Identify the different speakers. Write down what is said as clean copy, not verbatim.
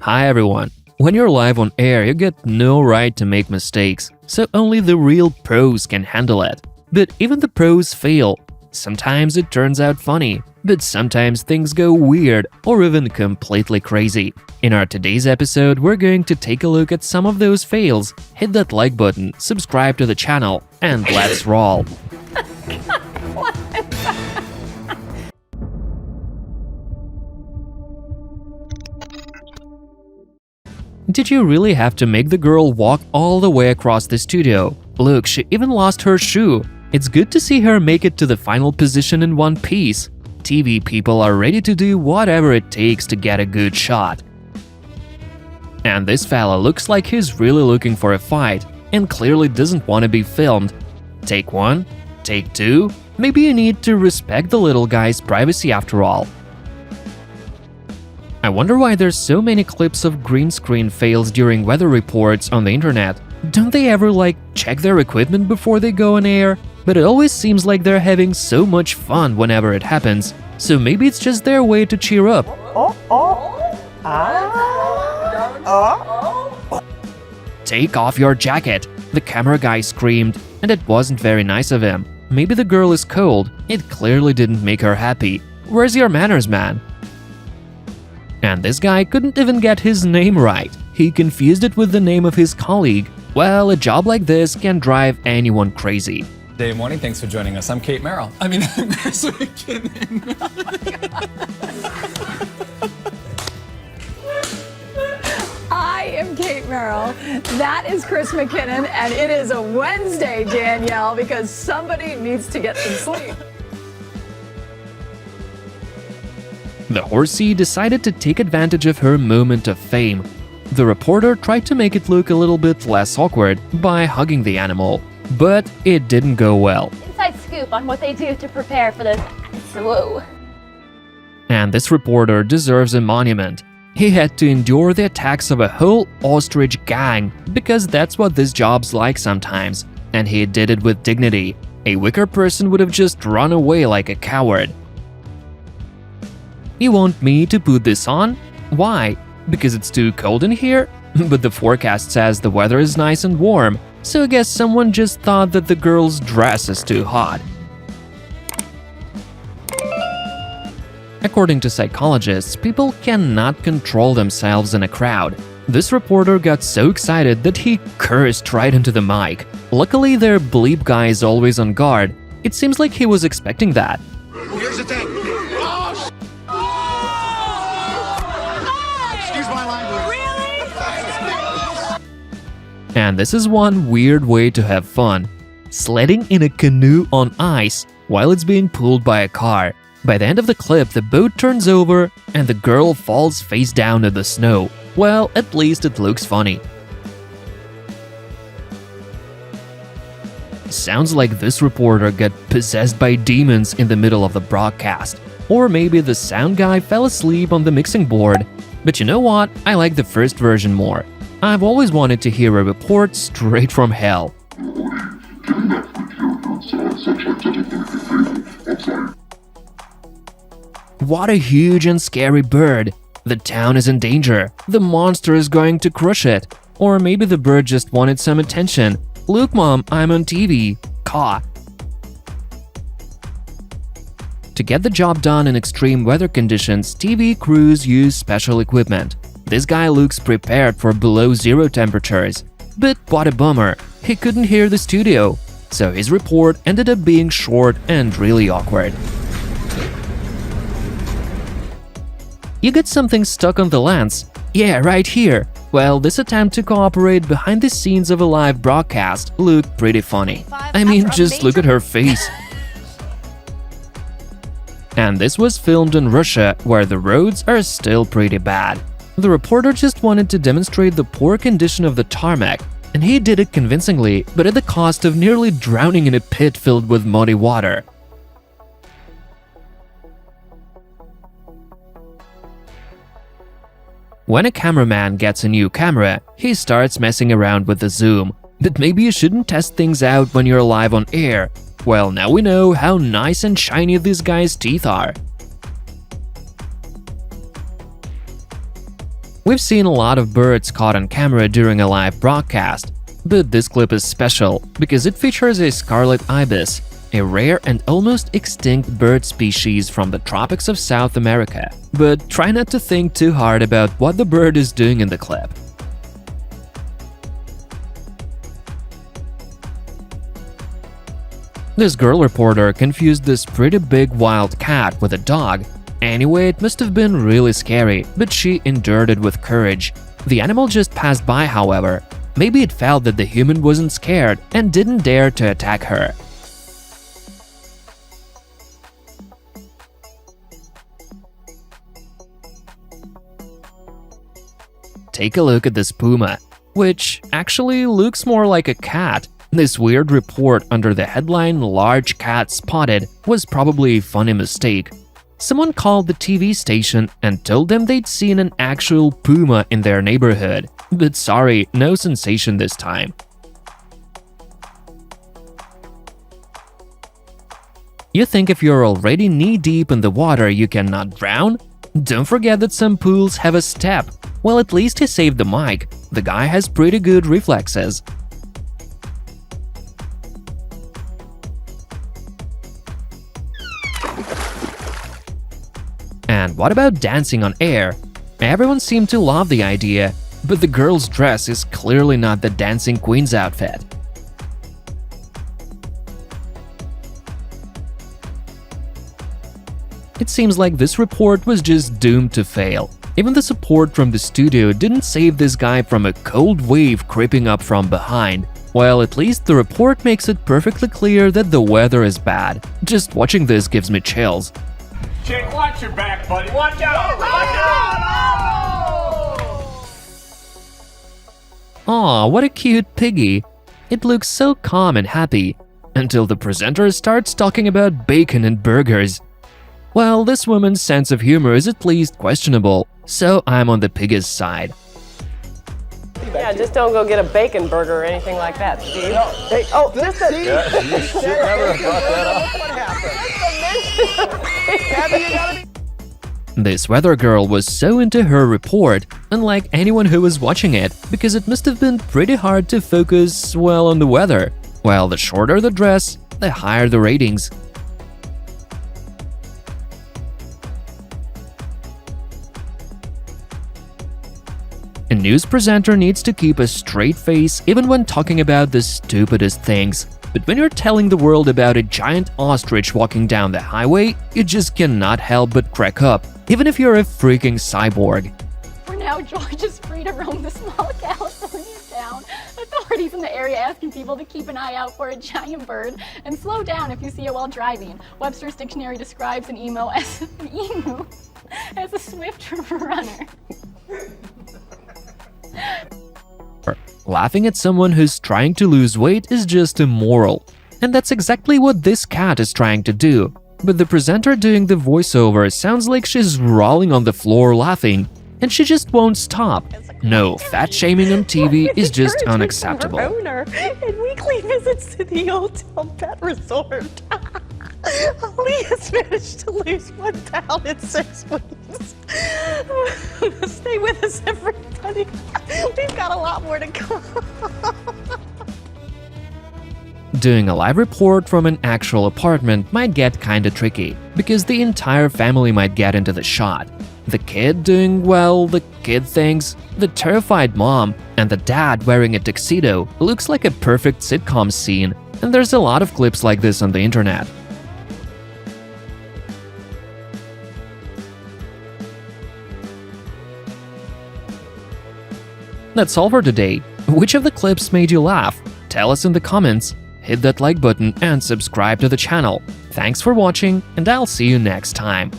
Speaker 1: Hi everyone! When you're live on air, you get no right to make mistakes, so only the real pros can handle it. But even the pros fail. Sometimes it turns out funny, but sometimes things go weird or even completely crazy. In our today's episode, we're going to take a look at some of those fails. Hit that like button, subscribe to the channel, and let's roll! Did you really have to make the girl walk all the way across the studio? Look, she even lost her shoe. It's good to see her make it to the final position in one piece. TV people are ready to do whatever it takes to get a good shot. And this fella looks like he's really looking for a fight and clearly doesn't want to be filmed. Take one, take two, maybe you need to respect the little guy's privacy after all. I wonder why there's so many clips of green screen fails during weather reports on the internet. Don't they ever check their equipment before they go on air? But it always seems like they're having so much fun whenever it happens. So maybe it's just their way to cheer up. Take off your jacket, the camera guy screamed, and it wasn't very nice of him. Maybe the girl is cold. It clearly didn't make her happy. Where's your manners, man? And this guy couldn't even get his name right. He confused it with the name of his colleague. Well, a job like this can drive anyone crazy.
Speaker 2: Good morning, thanks for joining us. I'm Kate Merrill. I'm Chris McKinnon.
Speaker 3: I am Kate Merrill. That is Chris McKinnon, and it is a Wednesday, Danielle, because somebody needs to get some sleep.
Speaker 1: The horsey decided to take advantage of her moment of fame. The reporter tried to make it look a little bit less awkward by hugging the animal, but it didn't go well.
Speaker 4: Inside scoop on what they do to prepare for this. Whoa.
Speaker 1: And this reporter deserves a monument. He had to endure the attacks of a whole ostrich gang, because that's what this job's like sometimes, and he did it with dignity. A weaker person would have just run away like a coward. You want me to put this on? Why? Because it's too cold in here? But the forecast says the weather is nice and warm, so I guess someone just thought that the girl's dress is too hot. According to psychologists, people cannot control themselves in a crowd. This reporter got so excited that he cursed right into the mic. Luckily, their bleep guy is always on guard. It seems like he was expecting that.
Speaker 5: Here's the thing.
Speaker 1: And this is one weird way to have fun. Sledding in a canoe on ice while it's being pulled by a car. By the end of the clip, the boat turns over and the girl falls face down in the snow. Well, at least it looks funny. Sounds like this reporter got possessed by demons in the middle of the broadcast. Or maybe the sound guy fell asleep on the mixing board. But you know what? I like the first version more. I've always wanted to hear a report straight from hell. What a huge and scary bird! The town is in danger. The monster is going to crush it. Or maybe the bird just wanted some attention. Look, Mom, I'm on TV. Caught. To get the job done in extreme weather conditions, TV crews use special equipment. This guy looks prepared for below zero temperatures. But what a bummer, he couldn't hear the studio, so his report ended up being short and really awkward. You got something stuck on the lens? Yeah, right here. Well, this attempt to cooperate behind the scenes of a live broadcast looked pretty funny. I mean, just look at her face. And this was filmed in Russia, where the roads are still pretty bad. The reporter just wanted to demonstrate the poor condition of the tarmac, and he did it convincingly, but at the cost of nearly drowning in a pit filled with muddy water. When a cameraman gets a new camera, he starts messing around with the zoom. But maybe you shouldn't test things out when you're live on air. Well, now we know how nice and shiny this guy's teeth are. We've seen a lot of birds caught on camera during a live broadcast, but this clip is special because it features a scarlet ibis, a rare and almost extinct bird species from the tropics of South America. But try not to think too hard about what the bird is doing in the clip. This girl reporter confused this pretty big wild cat with a dog. Anyway, it must have been really scary, but she endured it with courage. The animal just passed by, however. Maybe it felt that the human wasn't scared and didn't dare to attack her. Take a look at this puma, which actually looks more like a cat. This weird report under the headline "Large Cat Spotted" was probably a funny mistake. Someone called the TV station and told them they'd seen an actual puma in their neighborhood. But sorry, no sensation this time. You think if you're already knee-deep in the water you cannot drown? Don't forget that some pools have a step. Well, at least he saved the mic. The guy has pretty good reflexes. And what about dancing on air? Everyone seemed to love the idea, but the girl's dress is clearly not the dancing queen's outfit. It seems like this report was just doomed to fail. Even the support from the studio didn't save this guy from a cold wave creeping up from behind. Well, at least the report makes it perfectly clear that the weather is bad. Just watching this gives me chills.
Speaker 5: Chick, watch your back, buddy. Watch out! Watch out!
Speaker 1: Aw, what a cute piggy. It looks so calm and happy, until the presenter starts talking about bacon and burgers. Well, this woman's sense of humor is at least questionable, so I'm on the piggy's side.
Speaker 6: Yeah, just don't go get a bacon burger or anything like that, Steve. Hey, oh, just a...
Speaker 2: Yeah, you should never have brought that up.
Speaker 1: This weather girl was so into her report, unlike anyone who was watching it, because it must have been pretty hard to focus, well, on the weather. Well, the shorter the dress, the higher the ratings. A news presenter needs to keep a straight face even when talking about the stupidest things. But when you're telling the world about a giant ostrich walking down the highway, you just cannot help but crack up, even if you're a freaking cyborg.
Speaker 4: For now, George is free to roam the small California town. Authorities in the area asking people to keep an eye out for a giant bird and slow down if you see it while driving. Webster's dictionary describes an emu as a swift runner.
Speaker 1: Laughing at someone who's trying to lose weight is just immoral. And that's exactly what this cat is trying to do. But the presenter doing the voiceover sounds like she's rolling on the floor laughing, and she just won't stop. No, fat shaming on TV is just unacceptable.
Speaker 6: Owner and weekly visits to the hotel pet resort. Holly has managed to lose 1 pound in 6 weeks. Stay with us, everybody. We've got a lot more to come.
Speaker 1: Doing a live report from an actual apartment might get kinda tricky, because the entire family might get into the shot. The kid doing, well, the kid things, the terrified mom, and the dad wearing a tuxedo looks like a perfect sitcom scene, and there's a lot of clips like this on the internet. That's all for today. Which of the clips made you laugh? Tell us in the comments. Hit that like button and subscribe to the channel. Thanks for watching, and I'll see you next time.